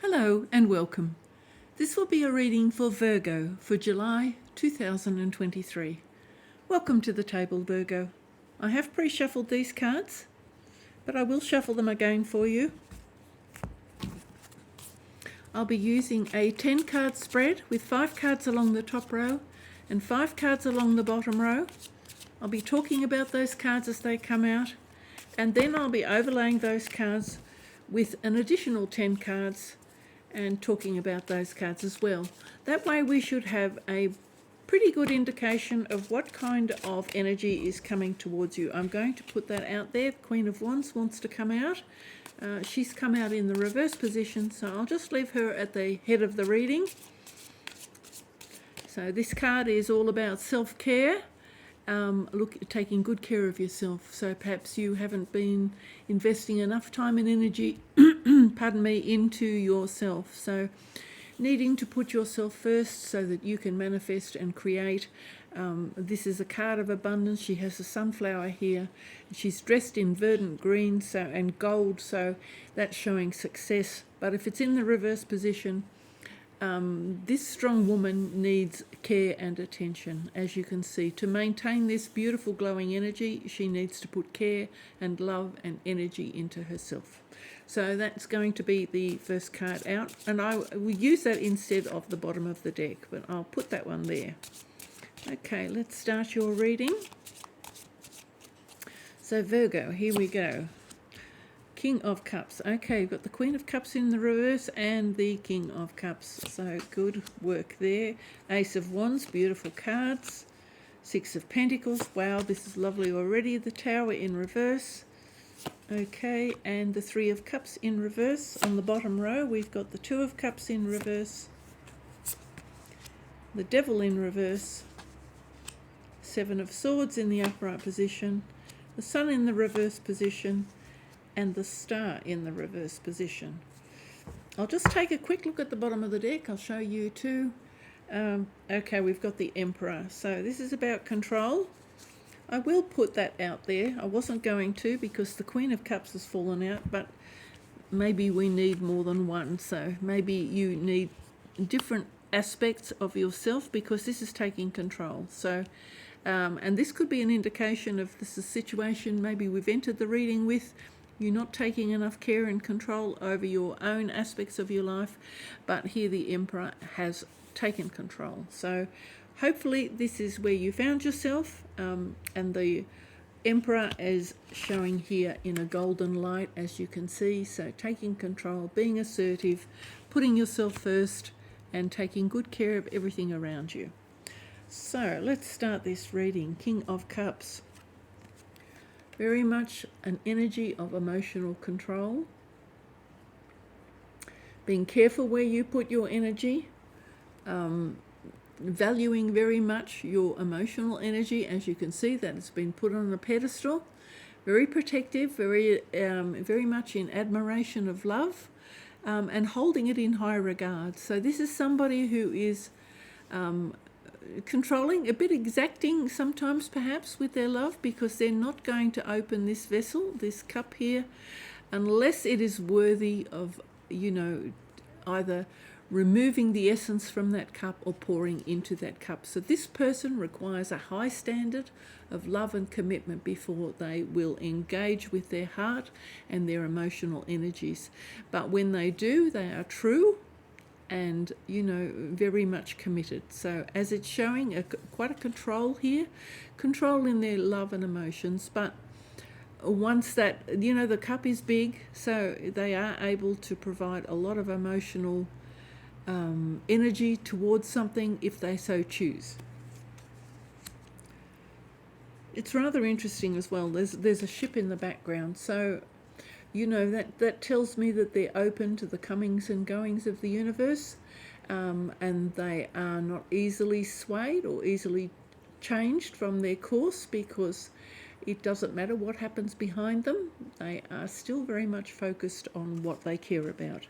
Hello and welcome. This will be a reading for Virgo for July 2023. Welcome to the table, Virgo. I have pre-shuffled these cards, but I will shuffle them again for you. I'll be using a 10-card spread with 5 cards along the top row and 5 cards along the bottom row. I'll be talking about those cards as they come out, and then I'll be overlaying those cards with an additional 10 cards and talking about those cards as well. That way we should have a pretty good indication of what kind of energy is coming towards you. I'm going to put that out there. Queen of Wands wants to come out. She's come out in the reverse position, so I'll just leave her at the head of the reading. So this card is all about self-care. Taking good care of yourself. So perhaps you haven't been investing enough time and energy into yourself. So needing to put yourself first so that you can manifest and create. This is a card of abundance. She has a sunflower here. She's dressed in verdant green and gold, so that's showing success. But if it's in the reverse position, this strong woman needs care and attention. As you can see, to maintain this beautiful glowing energy, she needs to put care and love and energy into herself. So that's going to be the first card out, and I will use that instead of the bottom of the deck, but I'll put that one there. Okay, let's start your reading. So Virgo, here we go. King of Cups. Okay, we've got the Queen of Cups in the reverse and the King of Cups. So good work there. Ace of Wands, beautiful cards. Six of Pentacles. Wow, this is lovely already. The Tower in reverse. Okay, and the Three of Cups in reverse. On the bottom row, we've got the Two of Cups in reverse. The Devil in reverse. Seven of Swords in the upright position. The Sun in the reverse position. And the Star in the reverse position. I'll just take a quick look at the bottom of the deck. I'll show you too. Okay, we've got the Emperor. So this is about control. I will put that out there. I wasn't going to because the Queen of Cups has fallen out, but maybe we need more than one. So maybe you need different aspects of yourself because this is taking control. So, and this could be an indication of this is a situation maybe we've entered the reading with. You're not taking enough care and control over your own aspects of your life, but here the Emperor has taken control. So hopefully this is where you found yourself, and the Emperor is showing here in a golden light, as you can see. So taking control, being assertive, putting yourself first, and taking good care of everything around you. So let's start this reading. King of Cups. Very much an energy of emotional control. Being careful where you put your energy. Valuing very much your emotional energy. As you can see, that has been put on a pedestal. Very protective, very much in admiration of love, and holding it in high regard. So this is somebody who is controlling, a bit exacting sometimes perhaps with their love, because they're not going to open this vessel, this cup here, unless it is worthy of, either removing the essence from that cup or pouring into that cup. So this person requires a high standard of love and commitment before they will engage with their heart and their emotional energies. But when they do, they are true and very much committed. So as it's showing quite a control here, control in their love and emotions, but once that the cup is big, so they are able to provide a lot of emotional energy towards something if they so choose. It's rather interesting as well. There's a ship in the background, so that tells me that they're open to the comings and goings of the universe, and they are not easily swayed or easily changed from their course, because it doesn't matter what happens behind them. They are still very much focused on what they care about.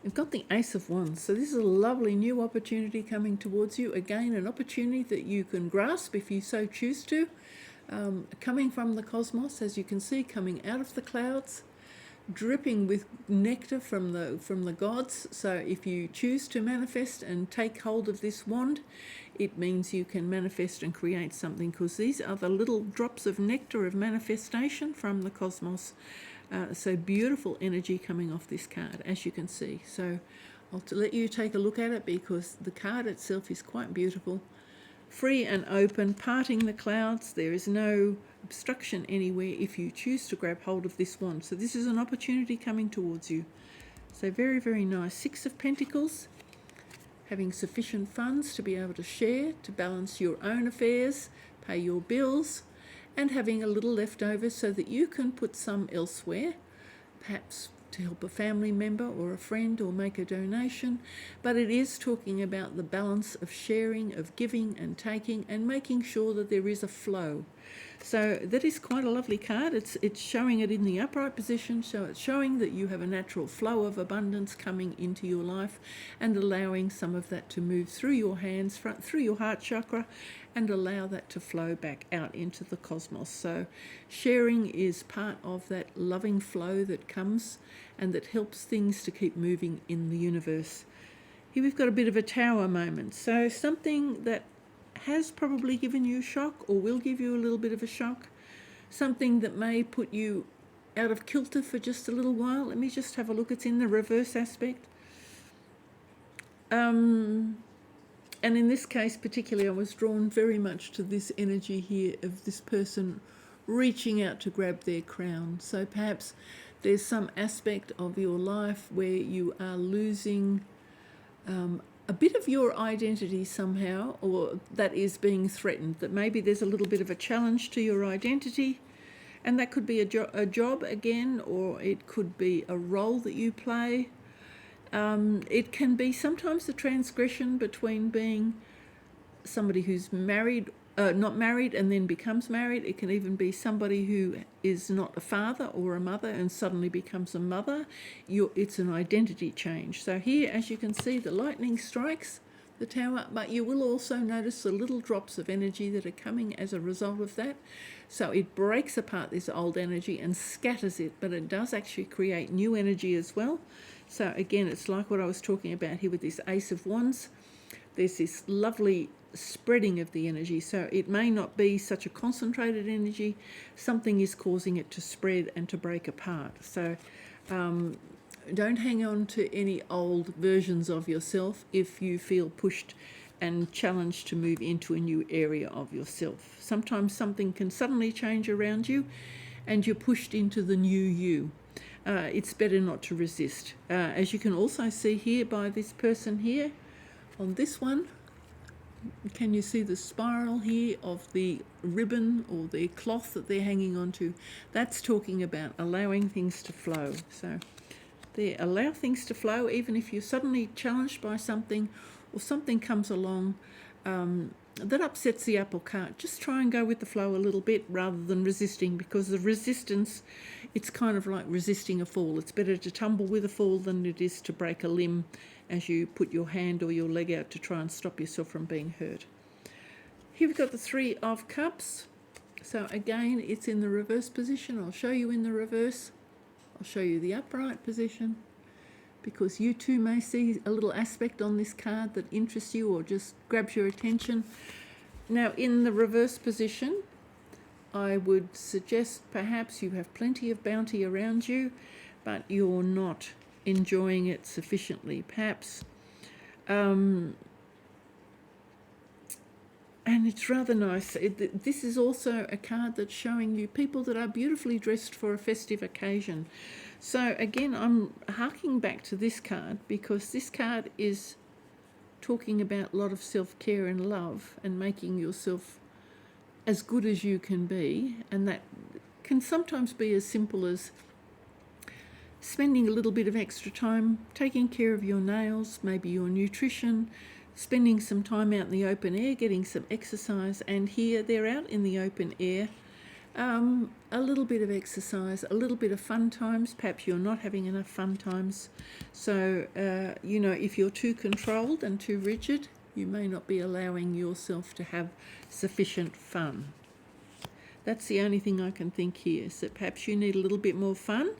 We've got the Ace of Wands. So this is a lovely new opportunity coming towards you. Again, an opportunity that you can grasp if you so choose to. Coming from the cosmos, as you can see, coming out of the clouds, dripping with nectar from the gods. So if you choose to manifest and take hold of this wand, it means you can manifest and create something, because these are the little drops of nectar of manifestation from the cosmos. So beautiful energy coming off this card, as you can see. So I'll let you take a look at it, because the card itself is quite beautiful. Free and open, parting the clouds. There is no obstruction anywhere if you choose to grab hold of this wand. So this is an opportunity coming towards you. So very, very nice. 6 of Pentacles, having sufficient funds to be able to share, to balance your own affairs, pay your bills, and having a little left over so that you can put some elsewhere, perhaps to help a family member or a friend, or make a donation. But it is talking about the balance of sharing, of giving and taking, and making sure that there is a flow. So that is quite a lovely card. It's showing it in the upright position, so it's showing that you have a natural flow of abundance coming into your life, and allowing some of that to move through your hands, through your heart chakra, and allow that to flow back out into the cosmos. So sharing is part of that loving flow that comes and that helps things to keep moving in the universe. Here we've got a bit of a tower moment. So something that has probably given you a shock, or will give you a little bit of a shock. Something that may put you out of kilter for just a little while. Let me just have a look. It's in the reverse aspect. And in this case particularly, I was drawn very much to this energy here of this person reaching out to grab their crown. So perhaps there's some aspect of your life where you are losing a bit of your identity somehow, or that is being threatened, that maybe there's a little bit of a challenge to your identity. And that could be a job again, or it could be a role that you play. It can be sometimes the transgression between being somebody who's married, not married and then becomes married. It can even be somebody who is not a father or a mother and suddenly becomes a mother. It's an identity change. So here, as you can see, the lightning strikes the tower, but you will also notice the little drops of energy that are coming as a result of that. So it breaks apart this old energy and scatters it, but it does actually create new energy as well. So again, it's like what I was talking about here with this Ace of Wands. There's this lovely spreading of the energy. So it may not be such a concentrated energy. Something is causing it to spread and to break apart. So don't hang on to any old versions of yourself if you feel pushed and challenged to move into a new area of yourself. Sometimes something can suddenly change around you and you're pushed into the new you. It's better not to resist. As you can also see here by this person here on this one, can you see the spiral here of the ribbon or the cloth that they're hanging onto? That's talking about allowing things to flow. So there, allow things to flow, even if you're suddenly challenged by something, or something comes along that upsets the apple cart. Just try and go with the flow a little bit rather than resisting, because the resistance, it's kind of like resisting a fall. It's better to tumble with a fall than it is to break a limb as you put your hand or your leg out to try and stop yourself from being hurt. Here we've got the 3 of Cups. So again, it's in the reverse position. I'll show you in the reverse. I'll show you the upright position, because you too may see a little aspect on this card that interests you or just grabs your attention. Now, in the reverse position, I would suggest perhaps you have plenty of bounty around you, but you're not enjoying it sufficiently. Perhaps, and it's rather nice. This is also a card that's showing you people that are beautifully dressed for a festive occasion. So again, I'm harking back to this card, because this card is talking about a lot of self-care and love and making yourself as good as you can be. And that can sometimes be as simple as spending a little bit of extra time taking care of your nails, maybe your nutrition, spending some time out in the open air, getting some exercise. And here they're out in the open air, a little bit of exercise, a little bit of fun times. Perhaps you're not having enough fun times. So, if you're too controlled and too rigid, you may not be allowing yourself to have sufficient fun. That's the only thing I can think here, is that perhaps you need a little bit more fun.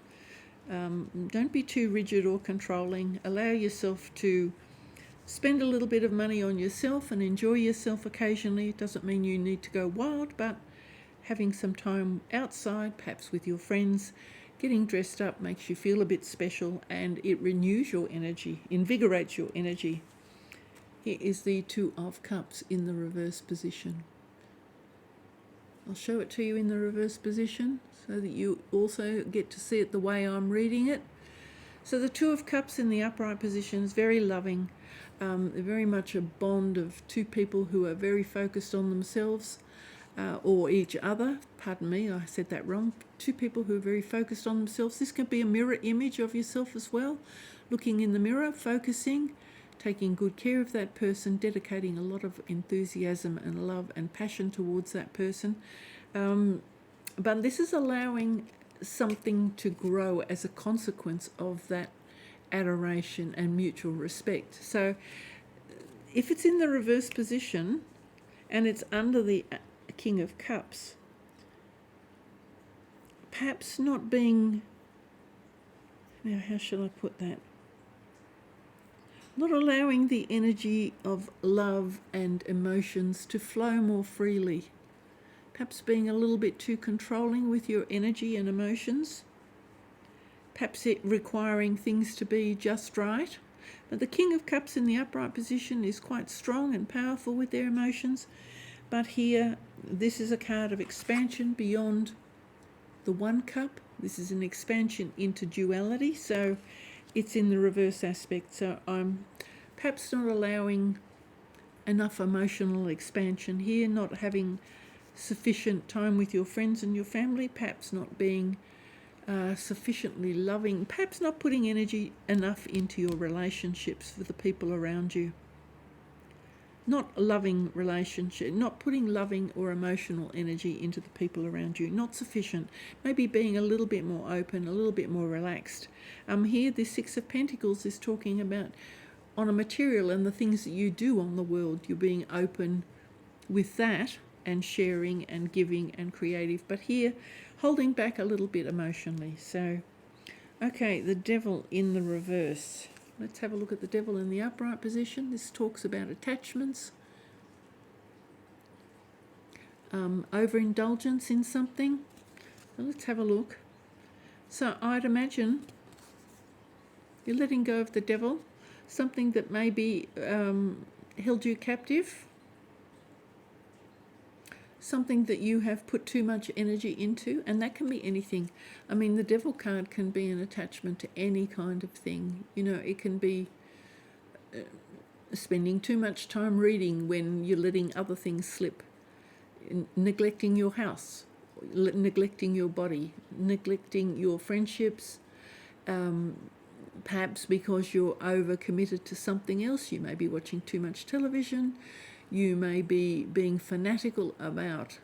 Don't be too rigid or controlling. Allow yourself to spend a little bit of money on yourself and enjoy yourself occasionally. It doesn't mean you need to go wild, but having some time outside, perhaps with your friends, getting dressed up makes you feel a bit special, and it renews your energy, invigorates your energy. Here is the Two of Cups in the reverse position. I'll show it to you in the reverse position so that you also get to see it the way I'm reading it. So the Two of Cups in the upright position is very loving, very much a bond of two people who are very focused on themselves or each other. Pardon me, I said that wrong. Two people who are very focused on themselves. This can be a mirror image of yourself as well. Looking in the mirror, focusing, taking good care of that person, dedicating a lot of enthusiasm and love and passion towards that person. But this is allowing something to grow as a consequence of that adoration and mutual respect. So if it's in the reverse position and it's under the King of Cups, perhaps not being, now how shall I put that? Not allowing the energy of love and emotions to flow more freely. Perhaps being a little bit too controlling with your energy and emotions. Perhaps it requiring things to be just right. But the King of Cups in the upright position is quite strong and powerful with their emotions. But here, this is a card of expansion beyond the one cup. This is an expansion into duality. So it's in the reverse aspect. So I'm perhaps not allowing enough emotional expansion here, not having sufficient time with your friends and your family, perhaps not being sufficiently loving, perhaps not putting energy enough into your relationships with the people around you. Not loving relationship, not putting loving or emotional energy into the people around you, not sufficient. Maybe being a little bit more open, a little bit more relaxed. Here, this Six of Pentacles is talking about on a material and the things that you do on the world. You're being open with that and sharing and giving and creative. But here, holding back a little bit emotionally. So, okay, the Devil in the reverse. Let's have a look at the Devil in the upright position. This talks about attachments, overindulgence in something. So let's have a look. So I'd imagine you're letting go of the Devil, something that maybe held you captive, something that you have put too much energy into, and that can be anything. I mean, the Devil card can be an attachment to any kind of thing. You know, it can be spending too much time reading when you're letting other things slip, neglecting your house, neglecting your body, neglecting your friendships, perhaps because you're overcommitted to something else. You may be watching too much television. You may be being fanatical about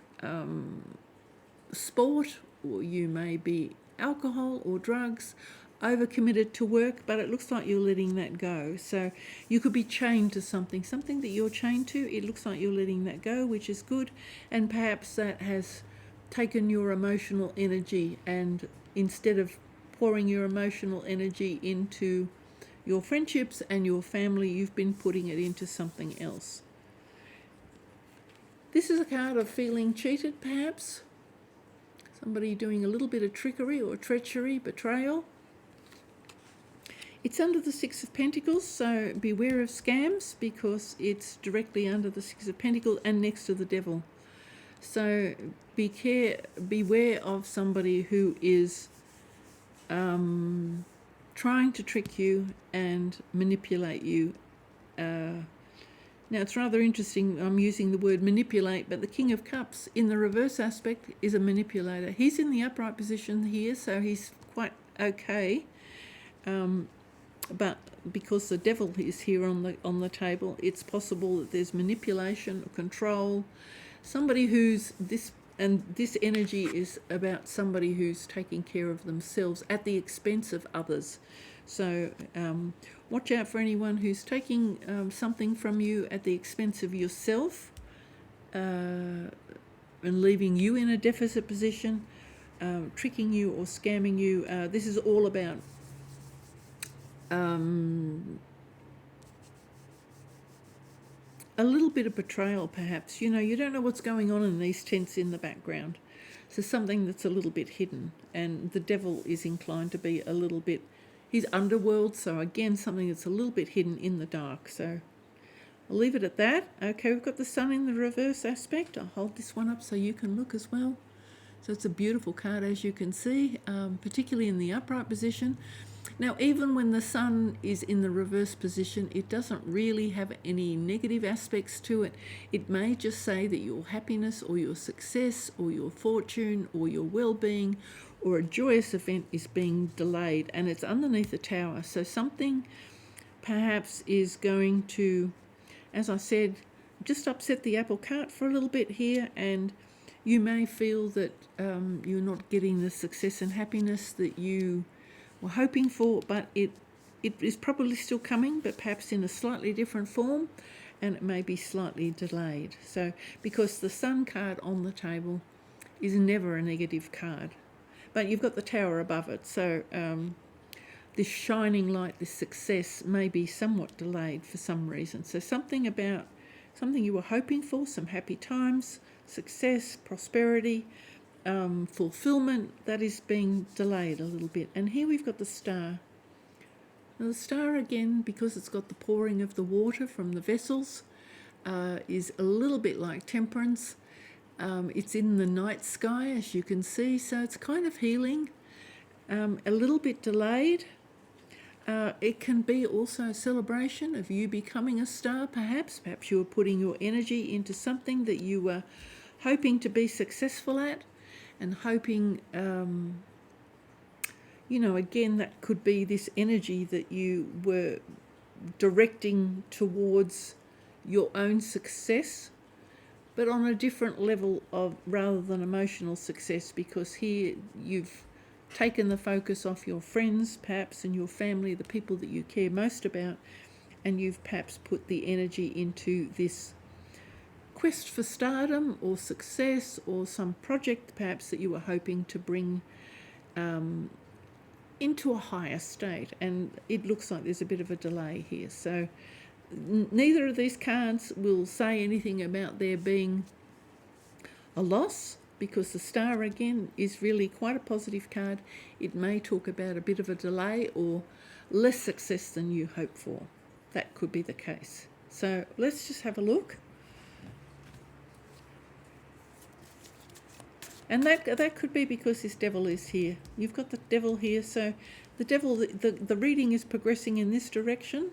sport, or you may be alcohol or drugs, overcommitted to work, but it looks like you're letting that go. So you could be chained to something that you're chained to. It looks like you're letting that go, which is good. And perhaps that has taken your emotional energy, and instead of pouring your emotional energy into your friendships and your family, you've been putting it into something else. This is a card of feeling cheated, perhaps. Somebody doing a little bit of trickery or treachery, betrayal. It's under the Six of Pentacles, so beware of scams, because it's directly under the Six of Pentacles and next to the Devil. So beware of somebody who is trying to trick you and manipulate you. Now, it's rather interesting, I'm using the word manipulate, but the King of Cups in the reverse aspect is a manipulator. He's in the upright position here, so he's quite okay. But because the Devil is here on the table, it's possible that there's manipulation or control. Somebody who's this energy is about somebody who's taking care of themselves at the expense of others. So watch out for anyone who's taking something from you at the expense of yourself and leaving you in a deficit position. tricking you or scamming you. This is all about a little bit of betrayal, perhaps. You know, you don't know what's going on in these tents in the background. So something that's a little bit hidden, and the devil is inclined to be a little bit, he's underworld, so again, something that's a little bit hidden in the dark. So I'll leave it at that. Okay, we've got the sun in the reverse aspect. I'll hold this one up so you can look as well. So it's a beautiful card, as you can see, particularly in the upright position. Now, even when the sun is in the reverse position, it doesn't really have any negative aspects to it. It may just say that your happiness or your success or your fortune or your well-being or a joyous event is being delayed, and it's underneath the tower. So something perhaps is going to, as I said, just upset the apple cart for a little bit here, and you may feel that you're not getting the success and happiness that you were hoping for, but it is probably still coming, but perhaps in a slightly different form, and it may be slightly delayed. So, because the sun card on the table is never a negative card, but you've got the tower above it, so this shining light, this success, may be somewhat delayed for some reason. So something about something you were hoping for, some happy times, success, prosperity, fulfillment, that is being delayed a little bit. And here we've got the star. Now the star, again, because it's got the pouring of the water from the vessels, is a little bit like temperance. It's in the night sky, as you can see, so it's kind of healing, a little bit delayed. It can be also a celebration of you becoming a star, perhaps. Perhaps you were putting your energy into something that you were hoping to be successful at, and hoping, you know, again, that could be this energy that you were directing towards your own success, but on a different level of, rather than emotional success, because here you've taken the focus off your friends, perhaps, and your family, the people that you care most about, and you've perhaps put the energy into this quest for stardom or success or some project perhaps that you were hoping to bring into a higher state, and it looks like there's a bit of a delay here. So neither of these cards will say anything about there being a loss, because the star, again, is really quite a positive card. It may talk about a bit of a delay or less success than you hoped for. That could be the case. So let's just have a look. And that could be because this devil is here. You've got the devil here, so the devil, the reading is progressing in this direction.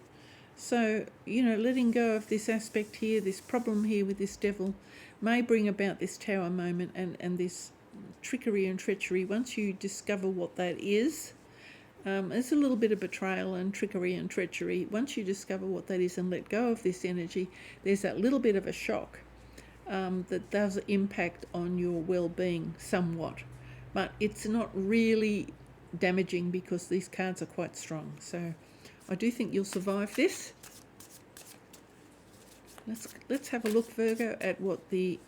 So, you know, letting go of this aspect here, this problem here with this devil, may bring about this tower moment and this trickery and treachery. Once you discover what that is, there's a little bit of betrayal and trickery and treachery. Once you discover what that is and let go of this energy, there's that little bit of a shock that does impact on your well-being somewhat, but it's not really damaging because these cards are quite strong. So I do think you'll survive this. Let's have a look, Virgo, at what the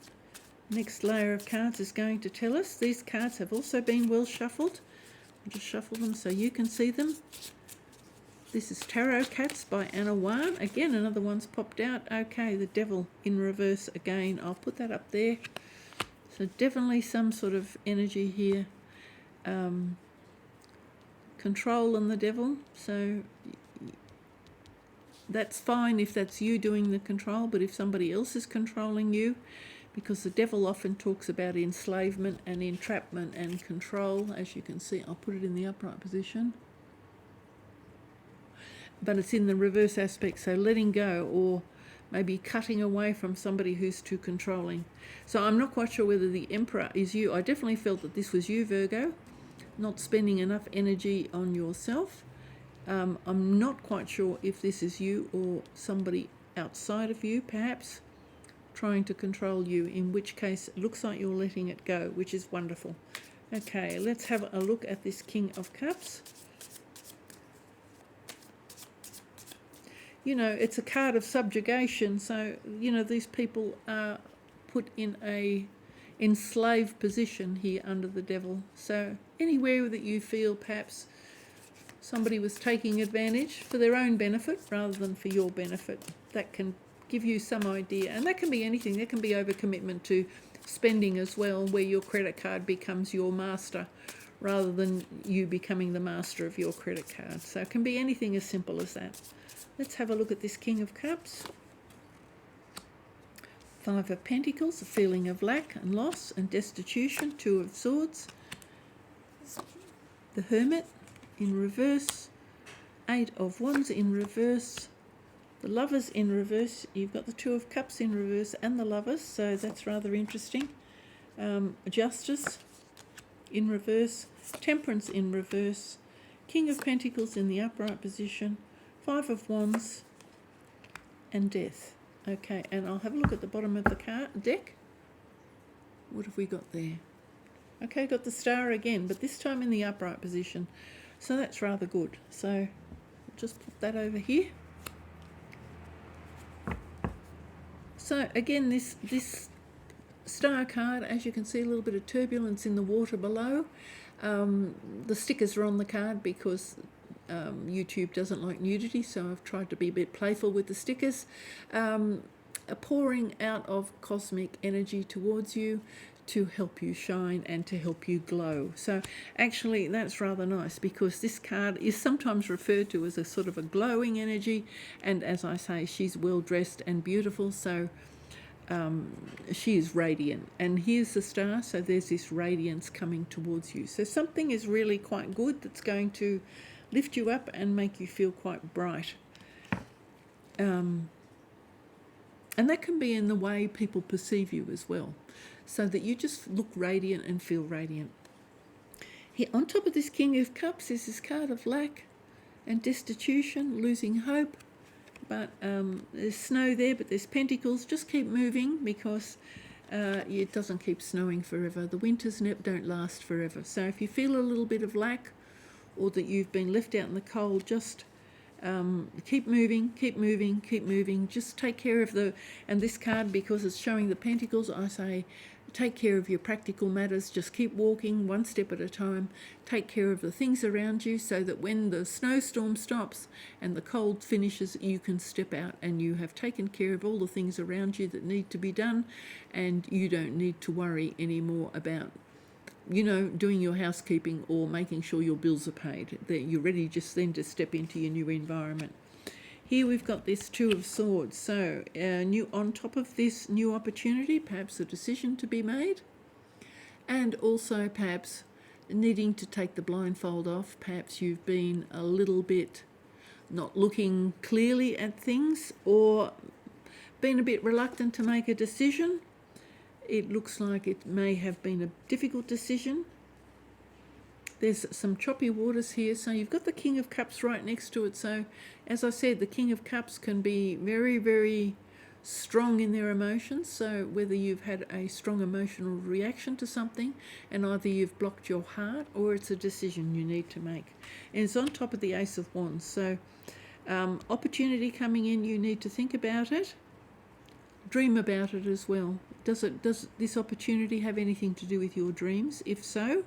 next layer of cards is going to tell us. These cards have also been well shuffled. I'll just shuffle them so you can see them. This is Tarot Cats by Juan. Again, another one's popped out. Okay, the devil in reverse again. I'll put that up there. So definitely some sort of energy here. Control on the devil. So that's fine if that's you doing the control, but if somebody else is controlling you, because the devil often talks about enslavement and entrapment and control, as you can see, I'll put it in the upright position. But it's in the reverse aspect, so letting go or maybe cutting away from somebody who's too controlling. So I'm not quite sure whether the Emperor is you. I definitely felt that this was you, Virgo, not spending enough energy on yourself. I'm not quite sure if this is you or somebody outside of you, perhaps, trying to control you, in which case it looks like you're letting it go, which is wonderful. Okay, let's have a look at this King of Cups. You know, it's a card of subjugation, so, you know, these people are put in a enslaved position here under the devil. So anywhere that you feel perhaps somebody was taking advantage for their own benefit rather than for your benefit, that can give you some idea. And that can be anything. That can be overcommitment to spending as well, where your credit card becomes your master rather than you becoming the master of your credit card. So it can be anything as simple as that. Let's have a look at this King of Cups. Five of Pentacles, a feeling of lack and loss and destitution. Two of Swords. The Hermit in reverse. Eight of Wands in reverse. The Lovers in reverse. You've got the Two of Cups in reverse and the Lovers, so that's rather interesting. Justice in reverse. Temperance in reverse. King of Pentacles in the upright position. Five of Wands and Death. Okay, and I'll have a look at the bottom of the deck. What have we got there? Okay, got the Star again, but this time in the upright position. So that's rather good. So just put that over here. So again, this Star card, as you can see, a little bit of turbulence in the water below. The stickers are on the card because YouTube doesn't like nudity, so I've tried to be a bit playful with the stickers. A pouring out of cosmic energy towards you to help you shine and to help you glow. So actually that's rather nice, because this card is sometimes referred to as a sort of a glowing energy, and as I say, she's well dressed and beautiful, so she is radiant. And here's the Star, so there's this radiance coming towards you. So something is really quite good that's going to lift you up and make you feel quite bright. And that can be in the way people perceive you as well, so that you just look radiant and feel radiant. Here, on top of this King of Cups is this card of lack and destitution, losing hope. But there's snow there, but there's pentacles. Just keep moving, because it doesn't keep snowing forever. The winters don't last forever. So if you feel a little bit of lack, or that you've been left out in the cold, just keep moving, keep moving, keep moving. Just take care of and this card, because it's showing the pentacles, I say take care of your practical matters. Just keep walking one step at a time. Take care of the things around you, so that when the snowstorm stops and the cold finishes, you can step out and you have taken care of all the things around you that need to be done, and you don't need to worry anymore about doing your housekeeping or making sure your bills are paid. That you're ready just then to step into your new environment. Here we've got this Two of Swords. So on top of this new opportunity, perhaps a decision to be made, and also perhaps needing to take the blindfold off. Perhaps you've been a little bit not looking clearly at things, or been a bit reluctant to make a decision. It looks like it may have been a difficult decision. There's some choppy waters here. So you've got the King of Cups right next to it. So as I said, the King of Cups can be very, very strong in their emotions. So whether you've had a strong emotional reaction to something, and either you've blocked your heart, or it's a decision you need to make. And it's on top of the Ace of Wands. So opportunity coming in, you need to think about it. Dream about it as well. Does this opportunity have anything to do with your dreams? If so,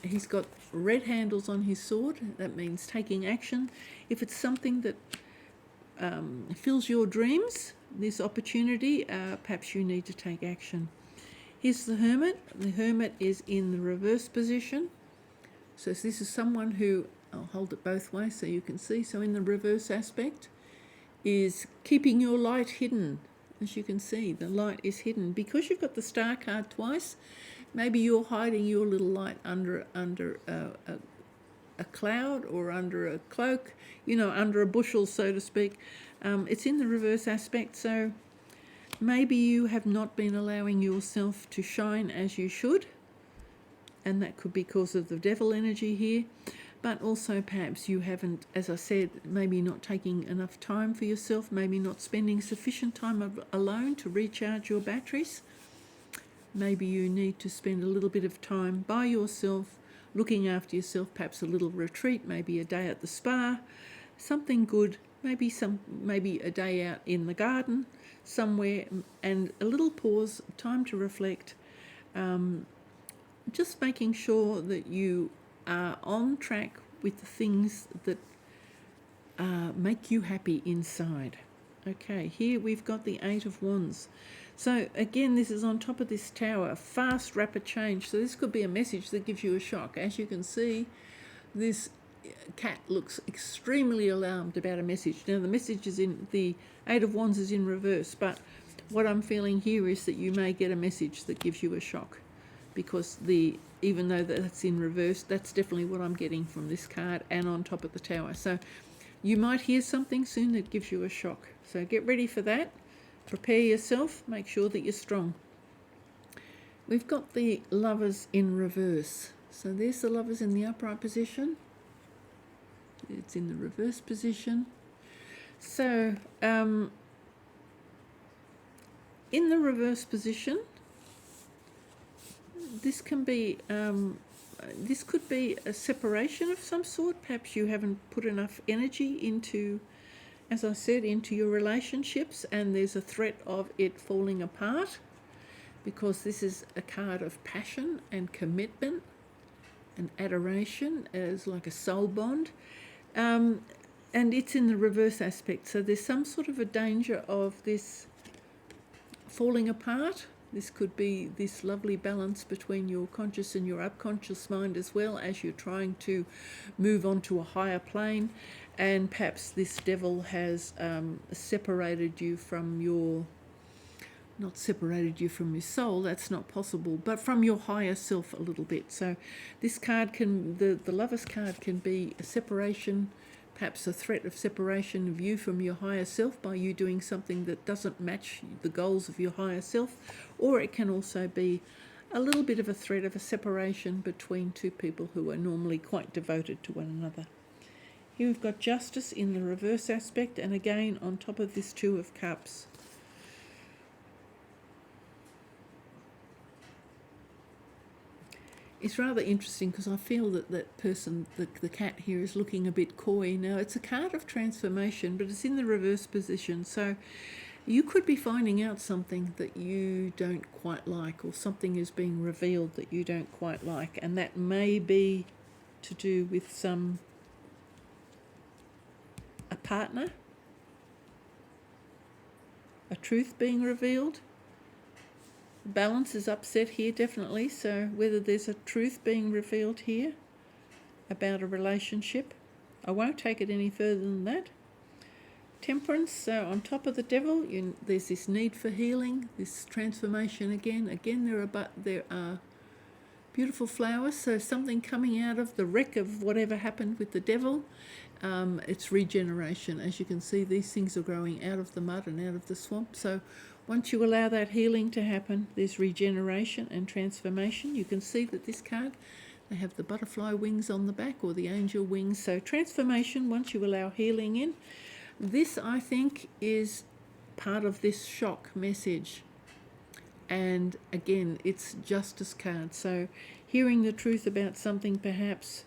he's got red handles on his sword. That means taking action. If it's something that fills your dreams, this opportunity, perhaps you need to take action. Here's the Hermit. The Hermit is in the reverse position. So this is someone who, I'll hold it both ways so you can see. So in the reverse aspect is keeping your light hidden. As you can see, the light is hidden. Because you've got the Star card twice, maybe you're hiding your little light under a cloud, or under a cloak, under a bushel, so to speak. It's in the reverse aspect, so maybe you have not been allowing yourself to shine as you should, and that could be because of the devil energy here. But also perhaps you haven't, as I said, maybe not taking enough time for yourself, maybe not spending sufficient time alone to recharge your batteries. Maybe you need to spend a little bit of time by yourself, looking after yourself, perhaps a little retreat, maybe a day at the spa, something good maybe a day out in the garden somewhere, and a little pause, time to reflect, just making sure that you are on track with the things that make you happy inside. Okay, here we've got the Eight of Wands. So again, this is on top of this tower, fast, rapid change. So this could be a message that gives you a shock. As you can see, this cat looks extremely alarmed about a message. Now the message is in, the Eight of Wands is in reverse, but what I'm feeling here is that you may get a message that gives you a shock, because even though that's in reverse, that's definitely what I'm getting from this card and on top of the tower. So you might hear something soon that gives you a shock. So get ready for that. Prepare yourself. Make sure that you're strong. We've got the Lovers in reverse. So there's the Lovers in the upright position. It's in the reverse position. So in the reverse position, this can be this could be a separation of some sort. Perhaps you haven't put enough energy into, as I said, into your relationships, and there's a threat of it falling apart, because this is a card of passion and commitment and adoration, as like a soul bond, and it's in the reverse aspect. So there's some sort of a danger of this falling apart. This could be this lovely balance between your conscious and your unconscious mind, as well as you're trying to move on to a higher plane. And perhaps this devil has separated you from your, not separated you from your soul, that's not possible, but from your higher self a little bit. So this card can, the Lover's card can be a separation, perhaps a threat of separation of you from your higher self by you doing something that doesn't match the goals of your higher self, or it can also be a little bit of a threat of a separation between two people who are normally quite devoted to one another. Here we've got Justice in the reverse aspect, and again on top of this Two of Cups. It's rather interesting because I feel that that person, the cat here, is looking a bit coy. Now, it's a card of transformation, but it's in the reverse position. So you could be finding out something that you don't quite like, or something is being revealed that you don't quite like. And that may be to do with a partner, a truth being revealed. Balance is upset here, definitely. So whether there's a truth being revealed here about a relationship, I won't take it any further than that. Temperance, so on top of the Devil, there's this need for healing, this transformation again. Again, there are beautiful flowers, so something coming out of the wreck of whatever happened with the Devil. It's regeneration. As you can see, these things are growing out of the mud and out of the swamp. So once you allow that healing to happen, there's regeneration and transformation. You can see that this card, they have the butterfly wings on the back, or the angel wings. So transformation, once you allow healing in. This, I think, is part of this shock message. And again, it's Justice card. So hearing the truth about something, perhaps,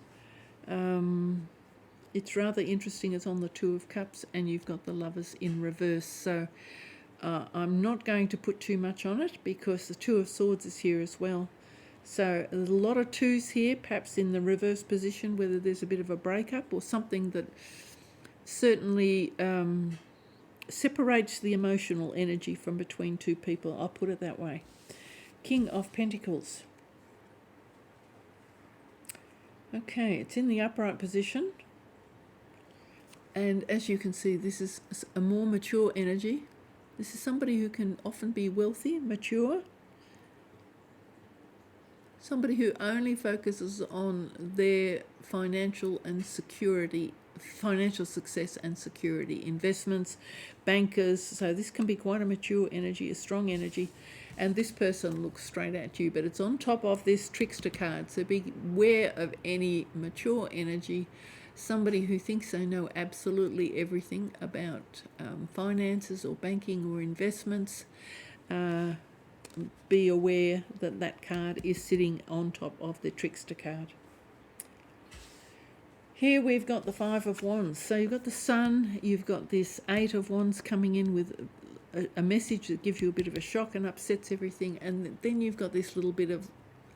it's rather interesting. It's on the Two of Cups, and you've got the Lovers in reverse. So I'm not going to put too much on it, because the Two of Swords is here as well. So there's a lot of twos here, perhaps in the reverse position, whether there's a bit of a breakup or something that certainly separates the emotional energy from between two people. I'll put it that way. King of Pentacles. Okay, it's in the upright position. And as you can see, this is a more mature energy. This is somebody who can often be wealthy, mature. Somebody who only focuses on their financial success and security. Investments, bankers. So this can be quite a mature energy, a strong energy. And this person looks straight at you, but it's on top of this trickster card. So beware of any mature energy. Somebody who thinks they know absolutely everything about finances or banking or investments. Be aware that that card is sitting on top of the trickster card. Here we've got the Five of Wands. So you've got the Sun, you've got this Eight of Wands coming in with a message that gives you a bit of a shock and upsets everything, and then you've got this little bit of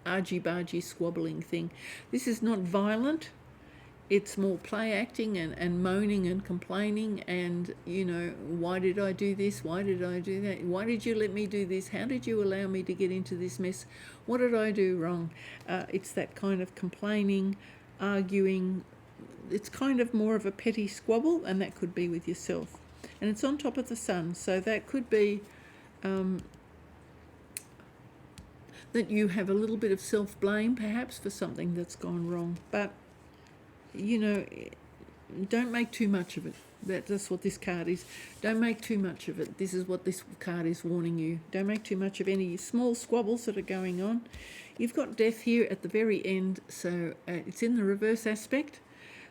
argy-bargy squabbling thing. This is not violent. It's more play acting and moaning and complaining and, you know, why did I do this? Why did I do that? Why did you let me do this? How did you allow me to get into this mess? What did I do wrong? It's that kind of complaining, arguing. It's kind of more of a petty squabble, and that could be with yourself. And it's on top of the Sun, so that could be that you have a little bit of self-blame perhaps for something that's gone wrong. But, you know, don't make too much of it. That's what this card is. Don't make too much of it. This is what this card is warning you. Don't make too much of any small squabbles that are going on. You've got Death here at the very end, so it's in the reverse aspect.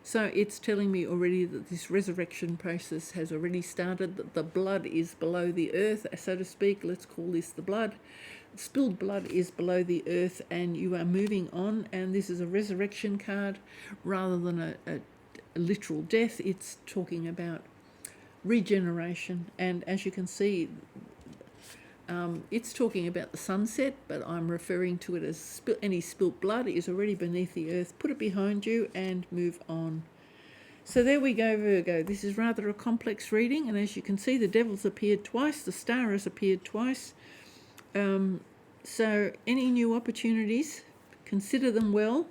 So it's telling me already that this resurrection process has already started, that the blood is below the earth, so to speak. Let's call this the blood. Spilled blood is below the earth, and you are moving on, and this is a resurrection card rather than a literal death. It's talking about regeneration, and as you can see, it's talking about the sunset, but I'm referring to it as any spilt blood is already beneath the earth. Put it behind you and move on. So there we go, Virgo. This is rather a complex reading, and as you can see, the Devil's appeared twice, the Star has appeared twice. So any new opportunities, consider them well.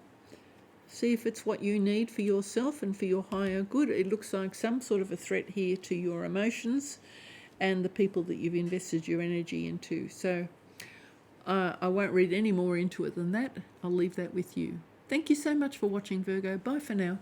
See if it's what you need for yourself and for your higher good. It looks like some sort of a threat here to your emotions and the people that you've invested your energy into. So I won't read any more into it than that. I'll leave that with you. Thank you so much for watching, Virgo. Bye for now.